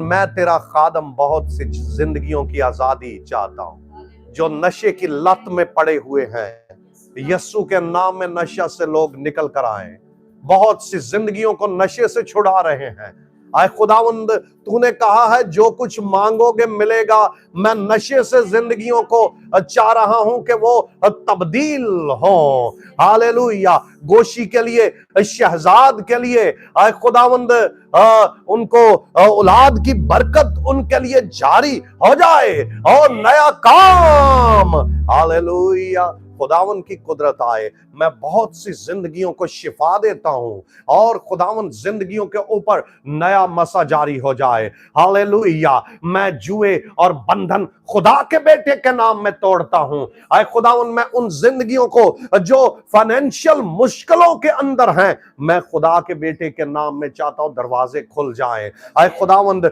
मैं तेरा खादम बहुत सी जिंदगियों की आजादी चाहता हूं जो नशे की लत में पड़े हुए हैं। यस्सु के नाम में नशा से लोग निकल कर आए। बहुत सी जिंदगियों को नशे से छुड़ा रहे हैं। आए खुदावंद, तूने कहा है जो कुछ मांगोगे मिलेगा। मैं नशे से जिंदगियों को चाह रहा हूं कि वो तब्दील हो। हालेलुया। गोशी के लिए, शहजाद के लिए, आए खुदावंद, उनको औलाद की बरकत उनके लिए जारी हो जाए और नया काम, हालेलुया, खुदावन की कुदरत आए। मैं बहुत सी जिंदगियों को शिफा देता हूं और खुदावन जिंदगियों के ऊपर नया मसा जारी हो जाए। हालेलुया। मैं जुए और बंधन खुदा के बेटे के नाम में तोड़ता हूं। आए खुदावन, मैं उन जिंदगियों को जो फाइनेंशियल मुश्किलों के अंदर हैं, मैं खुदा के बेटे के नाम में चाहता हूं दरवाजे खुल जाएं। आए खुदावंद,